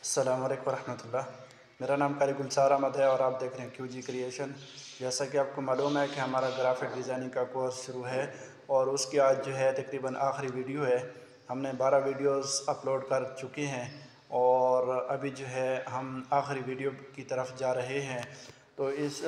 अस्सलाम वालेकुम रहमतुल्लाह। मेरा नाम कारी गुलजार अहमद है और आप देख रहे हैं QG क्रिएशन। जैसा कि आपको मालूम है कि हमारा ग्राफिक डिज़ाइनिंग का कोर्स शुरू है और उसकी आज जो है तकरीबन आखिरी वीडियो है। हमने 12 वीडियोस अपलोड कर चुके हैं और अभी जो है हम आखिरी वीडियो की तरफ जा रहे हैं। तो इस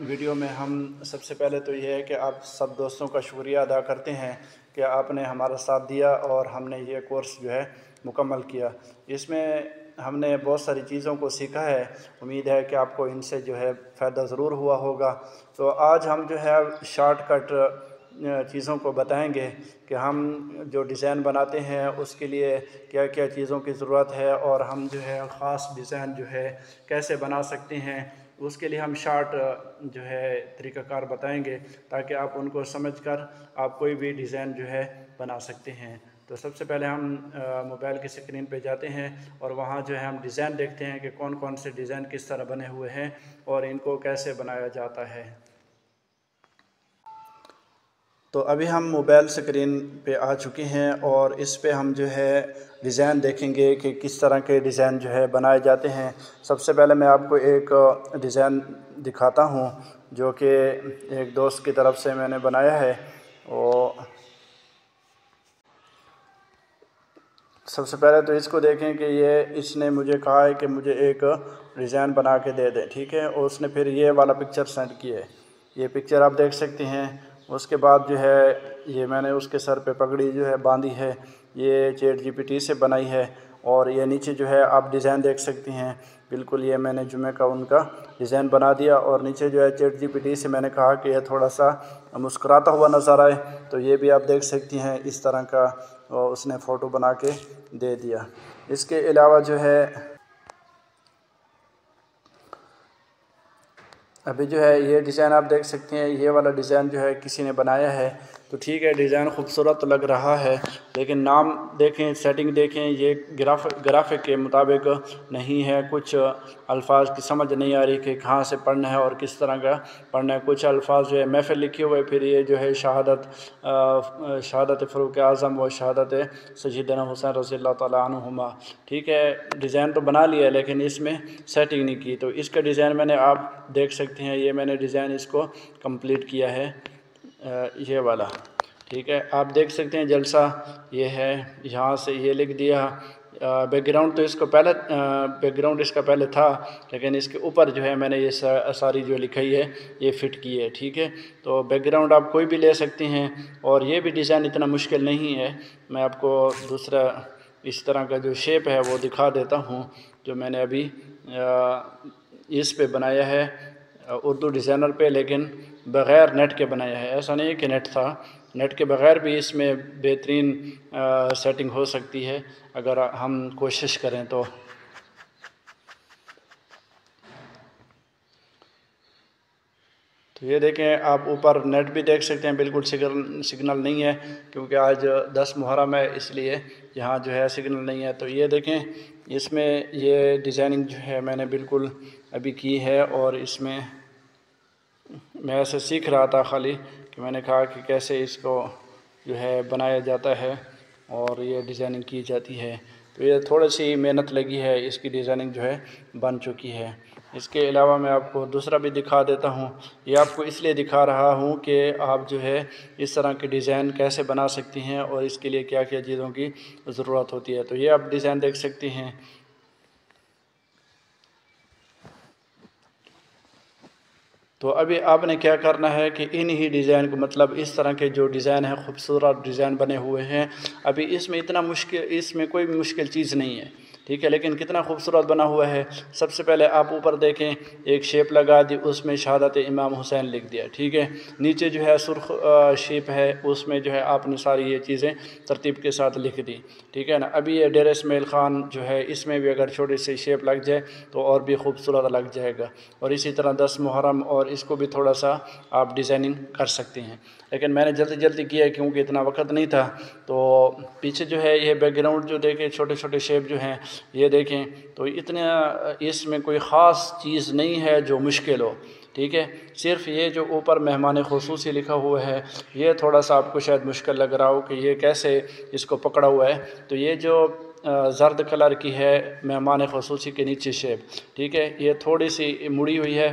वीडियो में हम सबसे पहले तो ये है कि आप सब दोस्तों का शुक्रिया अदा करते हैं कि आपने हमारा साथ दिया और हमने ये कोर्स जो है मुकम्मल किया। इसमें हमने बहुत सारी चीज़ों को सीखा है। उम्मीद है कि आपको इनसे जो है फ़ायदा ज़रूर हुआ होगा। तो आज हम जो है शॉर्टकट चीज़ों को बताएंगे कि हम जो डिज़ाइन बनाते हैं उसके लिए क्या क्या चीज़ों की ज़रूरत है और हम जो है ख़ास डिज़ाइन जो है कैसे बना सकते हैं। उसके लिए हम शॉर्ट जो है तरीक़ाकार बताएंगे ताकि आप उनको समझकर आप कोई भी डिज़ाइन जो है बना सकते हैं। तो सबसे पहले हम मोबाइल की स्क्रीन पे जाते हैं और वहाँ जो है हम डिज़ाइन देखते हैं कि कौन कौन से डिज़ाइन किस तरह बने हुए हैं और इनको कैसे बनाया जाता है। तो अभी हम मोबाइल स्क्रीन पे आ चुके हैं और इस पे हम जो है डिज़ाइन देखेंगे कि किस तरह के डिज़ाइन जो है बनाए जाते हैं। सबसे पहले मैं आपको एक डिज़ाइन दिखाता हूँ जो कि एक दोस्त की तरफ से मैंने बनाया है। और सबसे पहले तो इसको देखें कि ये इसने मुझे कहा है कि मुझे एक डिज़ाइन बना के दे दें, ठीक है। और उसने फिर ये वाला पिक्चर सेंड किया है। ये पिक्चर आप देख सकते हैं। उसके बाद जो है ये मैंने उसके सर पे पगड़ी जो है बांधी है, ये ChatGPT से बनाई है। और ये नीचे जो है आप डिज़ाइन देख सकती हैं, बिल्कुल ये मैंने जुमे का उनका डिज़ाइन बना दिया। और नीचे जो है ChatGPT से मैंने कहा कि यह थोड़ा सा मुस्कुराता हुआ नज़र आए, तो ये भी आप देख सकती हैं इस तरह का उसने फ़ोटो बना के दे दिया। इसके अलावा जो है अभी जो है ये डिज़ाइन आप देख सकते हैं, ये वाला डिज़ाइन जो है किसी ने बनाया है। तो ठीक है, डिज़ाइन खूबसूरत तो लग रहा है लेकिन नाम देखें, सेटिंग देखें, ये ग्राफिक के मुताबिक नहीं है। कुछ अल्फाज की समझ नहीं आ रही कि कहाँ से पढ़ना है और किस तरह का पढ़ना है। कुछ अल्फाज जो है महफिल लिखे हुए, फिर ये जो है शहादत फ़ारूक आज़म व शहादत सैयदना हुसैन रज़ियल्लाहु तआला अन्हुमा। ठीक है, डिज़ाइन तो बना लिया लेकिन इसमें सेटिंग नहीं की। तो इसका डिज़ाइन मैंने आप देख सकते हैं, ये मैंने डिज़ाइन इसको कंप्लीट किया है, ये वाला। ठीक है, आप देख सकते हैं जलसा ये है, यहाँ से ये लिख दिया। बैकग्राउंड तो इसको पहले बैकग्राउंड इसका पहले था लेकिन इसके ऊपर जो है मैंने ये सारी जो लिखाई है ये फ़िट की है। ठीक है, तो बैकग्राउंड आप कोई भी ले सकते हैं और ये भी डिज़ाइन इतना मुश्किल नहीं है। मैं आपको दूसरा इस तरह का जो शेप है वो दिखा देता हूँ, जो मैंने अभी इस पे बनाया है उर्दू डिज़ाइनर पे, लेकिन बग़ैर नेट के बनाया है। ऐसा नहीं है कि नेट था, नेट के बग़ैर भी इसमें बेहतरीन सेटिंग हो सकती है अगर हम कोशिश करें तो। ये देखें आप, ऊपर नेट भी देख सकते हैं, बिल्कुल सिग्नल नहीं है क्योंकि आज 10 मुहर्रम है, इसलिए यहाँ जो है सिग्नल नहीं है। तो ये देखें, इसमें ये डिज़ाइनिंग जो है मैंने बिल्कुल अभी की है और इसमें मैं ऐसे सीख रहा था खाली कि मैंने कहा कि कैसे इसको जो है बनाया जाता है और ये डिज़ाइनिंग की जाती है। तो ये थोड़ी सी मेहनत लगी है, इसकी डिज़ाइनिंग जो है बन चुकी है। इसके अलावा मैं आपको दूसरा भी दिखा देता हूँ। ये आपको इसलिए दिखा रहा हूँ कि आप जो है इस तरह के डिज़ाइन कैसे बना सकती हैं और इसके लिए क्या क्या चीज़ों की ज़रूरत होती है। तो ये आप डिज़ाइन देख सकती हैं। तो अभी आपने क्या करना है कि इन ही डिज़ाइन को, मतलब इस तरह के जो डिज़ाइन है, खूबसूरत डिज़ाइन बने हुए हैं, अभी इसमें कोई भी मुश्किल चीज़ नहीं है। ठीक है, लेकिन कितना खूबसूरत बना हुआ है। सबसे पहले आप ऊपर देखें, एक शेप लगा दी, उसमें शहादत इमाम हुसैन लिख दिया। ठीक है, नीचे जो है सुर्ख शेप है, उसमें जो है आपने सारी ये चीज़ें तरतीब के साथ लिख दी। ठीक है ना। अभी ये डेर इस्माइल ख़ान जो है, इसमें भी अगर छोटी सी शेप लग जाए तो और भी खूबसूरत लग जाएगा। और इसी तरह 10 मुहर्रम, और इसको भी थोड़ा सा आप डिज़ाइनिंग कर सकते हैं। लेकिन मैंने जल्दी जल्दी किया क्योंकि इतना वक्त नहीं था। तो पीछे जो है ये बैकग्राउंड जो देखें, छोटे छोटे शेप जो हैं ये देखें, तो इतना इसमें कोई ख़ास चीज़ नहीं है जो मुश्किल हो। ठीक है, सिर्फ ये जो ऊपर मेहमान ख़ुसूसी लिखा हुआ है, ये थोड़ा सा आपको शायद मुश्किल लग रहा हो कि ये कैसे इसको पकड़ा हुआ है। तो ये जो जर्द कलर की है, मेहमान ख़ुसूसी के नीचे शेप, ठीक है। ये थोड़ी सी मुड़ी हुई है,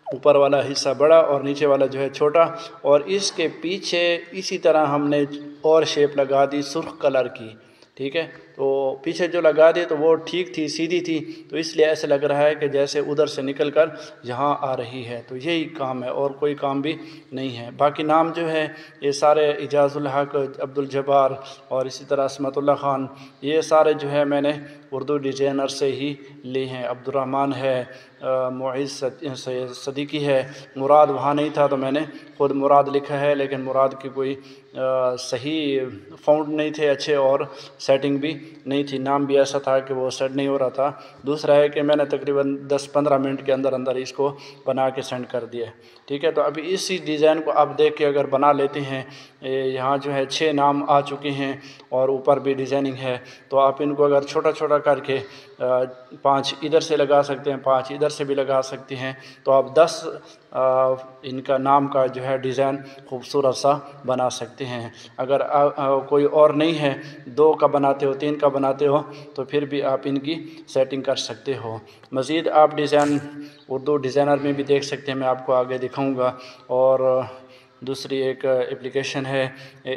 ऊपर वाला हिस्सा बड़ा और नीचे वाला जो है छोटा, और इसके पीछे इसी तरह हमने और शेप लगा दी सुर्ख कलर की, ठीक है। तो पीछे जो लगा दी तो वो ठीक थी, सीधी थी, तो इसलिए ऐसे लग रहा है कि जैसे उधर से निकल कर यहाँ आ रही है। तो यही काम है और कोई काम भी नहीं है। बाकी नाम जो है ये सारे इजाज़ुल हक, अब्दुल जब्बार और इसी तरह असमतुल्लाह ख़ान, ये सारे जो है मैंने उर्दू डिज़ाइनर से ही लिए हैं। अब्दुर्रहमान है, मुइज़ सदीकी है, मुराद वहाँ नहीं था तो मैंने खुद मुराद लिखा है, लेकिन मुराद की कोई सही फ़ॉन्ट नहीं थे अच्छे और सेटिंग भी नहीं थी, नाम भी ऐसा था कि वो सेट नहीं हो रहा था। दूसरा है कि मैंने तकरीबन 10-15 मिनट के अंदर अंदर इसको बना के सेंड कर दिया, ठीक है। तो अभी इसी डिज़ाइन को आप देख के अगर बना लेते हैं, यहाँ जो है 6 नाम आ चुके हैं और ऊपर भी डिज़ाइनिंग है, तो आप इनको अगर छोटा छोटा करके 5 इधर से लगा सकते हैं, 5 इधर से भी लगा सकते हैं, तो आप 10 इनका नाम का जो है डिज़ाइन खूबसूरत सा बना सकते हैं। अगर कोई और नहीं है, 2 का बनाते हो, 3 का बनाते हो, तो फिर भी आप इनकी सेटिंग कर सकते हो। मज़ीद आप डिज़ाइन उर्दू डिज़ाइनर में भी देख सकते हैं, मैं आपको आगे दिखाऊंगा। और दूसरी एक एप्लीकेशन है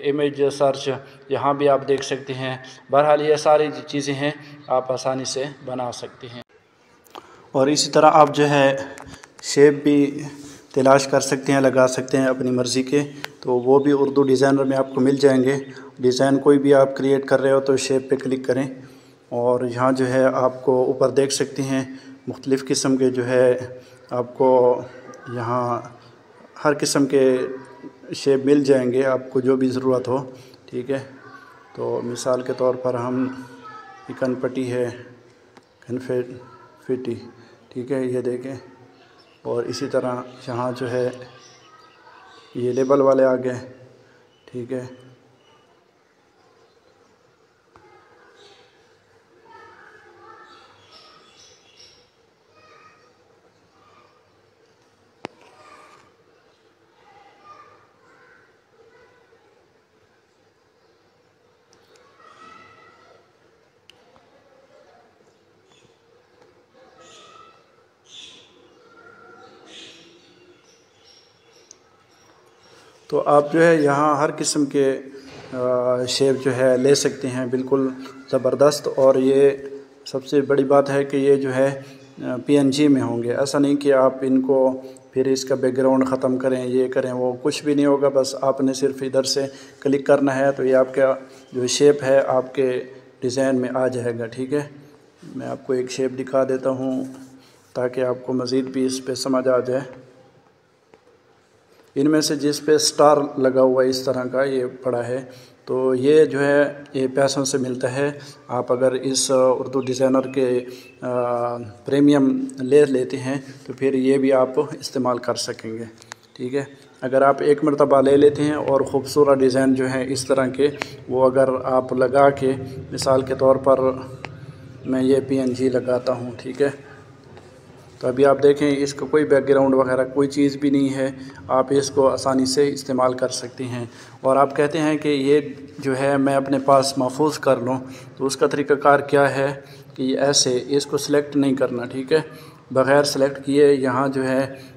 इमेज सर्च, यहाँ भी आप देख सकते हैं। बहरहाल ये सारी चीज़ें हैं, आप आसानी से बना सकते हैं। और इसी तरह आप जो है शेप भी तलाश कर सकते हैं, लगा सकते हैं अपनी मर्ज़ी के, तो वो भी उर्दू डिज़ाइनर में आपको मिल जाएंगे। डिज़ाइन कोई भी आप क्रिएट कर रहे हो तो शेप पे क्लिक करें, और यहाँ जो है आपको ऊपर देख सकते हैं मुख्तलिफ़ किस्म के जो है आपको यहाँ हर किस्म के शेप मिल जाएंगे, आपको जो भी ज़रूरत हो, ठीक है। तो मिसाल के तौर पर हम कनपट्टी है, कनफिटी, ठीक है, ये देखें। और इसी तरह यहाँ जो है ये लेबल वाले आ गए, ठीक है। तो आप जो है यहाँ हर किस्म के शेप जो है ले सकते हैं, बिल्कुल ज़बरदस्त। और ये सबसे बड़ी बात है कि ये जो है PNG में होंगे, ऐसा नहीं कि आप इनको फिर इसका बैकग्राउंड ख़त्म करें, ये करें, वो कुछ भी नहीं होगा। बस आपने सिर्फ इधर से क्लिक करना है तो ये आपका जो शेप है आपके डिज़ाइन में आ जाएगा, ठीक है। मैं आपको एक शेप दिखा देता हूँ ताकि आपको मज़ीद भी इस पे समझ आ जाए। इनमें से जिस पे स्टार लगा हुआ इस तरह का ये पड़ा है, तो ये जो है ये पैसों से मिलता है। आप अगर इस उर्दू डिज़ाइनर के प्रीमियम ले लेते हैं तो फिर ये भी आप इस्तेमाल कर सकेंगे, ठीक है। अगर आप एक मरतबा ले लेते हैं और ख़ूबसूरत डिज़ाइन जो है इस तरह के, वो अगर आप लगा के, मिसाल के तौर पर मैं ये PNG लगाता हूँ, ठीक है। तो अभी आप देखें इसका कोई बैकग्राउंड वगैरह कोई चीज़ भी नहीं है, आप इसको आसानी से इस्तेमाल कर सकते हैं। और आप कहते हैं कि ये जो है मैं अपने पास महफूज कर लूँ, तो उसका तरीक़ाकार क्या है कि ऐसे इसको सिलेक्ट नहीं करना, ठीक है। बग़ैर सेलेक्ट किए यहाँ जो है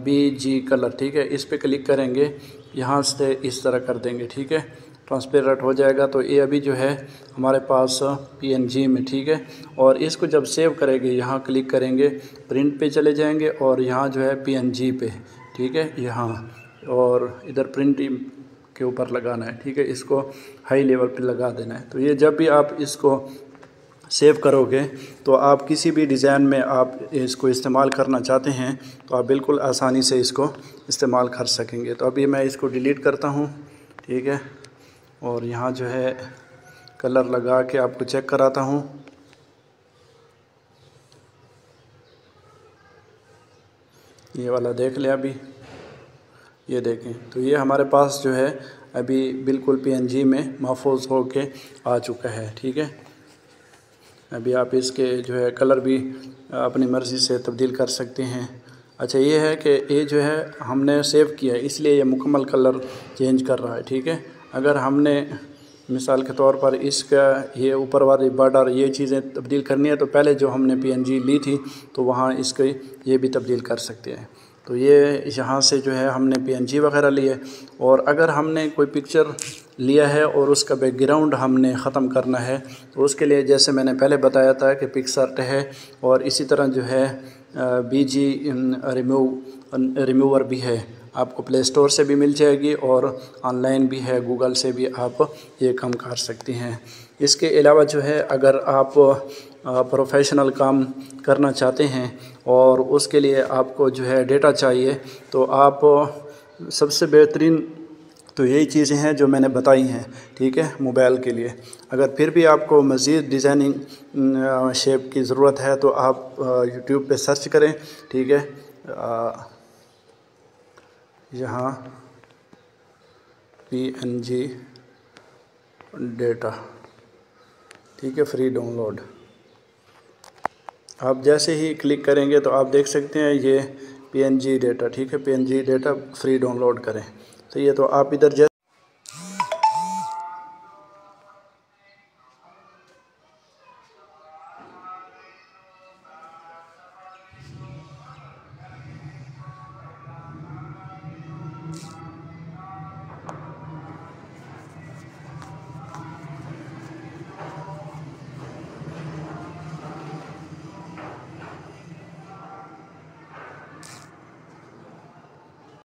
BG कलर, ठीक है, इस पर क्लिक करेंगे, यहाँ से इस तरह कर देंगे, ठीक है, ट्रांसपेरेंट हो जाएगा। तो ये अभी जो है हमारे पास PNG में, ठीक है। और इसको जब सेव करेंगे यहाँ क्लिक करेंगे, प्रिंट पे चले जाएंगे और यहाँ जो है PNG पे, ठीक है, यहाँ और इधर प्रिंट के ऊपर लगाना है, ठीक है, इसको हाई लेवल पे लगा देना है। तो ये जब भी आप इसको सेव करोगे तो आप किसी भी डिज़ाइन में आप इसको इस्तेमाल करना चाहते हैं तो आप बिल्कुल आसानी से इसको इस्तेमाल कर सकेंगे। तो अभी मैं इसको डिलीट करता हूँ, ठीक है, और यहाँ जो है कलर लगा के आपको चेक कराता हूँ। ये वाला देख लें, अभी ये देखें, तो ये हमारे पास जो है अभी बिल्कुल PNG में महफूज हो के आ चुका है, ठीक है। अभी आप इसके जो है कलर भी अपनी मर्ज़ी से तब्दील कर सकते हैं। अच्छा, ये है कि ये जो है हमने सेव किया है इसलिए ये मुकम्मल कलर चेंज कर रहा है, ठीक है। अगर हमने मिसाल के तौर पर इसका ये ऊपर वाली बॉर्डर ये चीज़ें तब्दील करनी है तो पहले जो हमने PNG ली थी तो वहाँ इसके ये भी तब्दील कर सकते हैं। तो ये यहाँ से जो है हमने PNG वगैरह लिए। और अगर हमने कोई पिक्चर लिया है और उसका बैकग्राउंड हमने ख़त्म करना है तो उसके लिए जैसे मैंने पहले बताया था कि पिक्सआर्ट है और इसी तरह जो है BG रिमूवर भी है, आपको प्ले स्टोर से भी मिल जाएगी और ऑनलाइन भी है, गूगल से भी आप ये काम कर सकती हैं। इसके अलावा जो है अगर आप प्रोफेशनल काम करना चाहते हैं और उसके लिए आपको जो है डेटा चाहिए तो आप सबसे बेहतरीन तो यही चीज़ें हैं जो मैंने बताई हैं, ठीक है, मोबाइल के लिए। अगर फिर भी आपको मज़ीद डिज़ाइनिंग शेप की ज़रूरत है तो आप यूट्यूब पे सर्च करें, ठीक है, यहाँ PNG डेटा, ठीक है, फ्री डाउनलोड। आप जैसे ही क्लिक करेंगे तो आप देख सकते हैं ये PNG डेटा, ठीक है, PNG डेटा फ्री डाउनलोड करें। तो ये तो आप इधर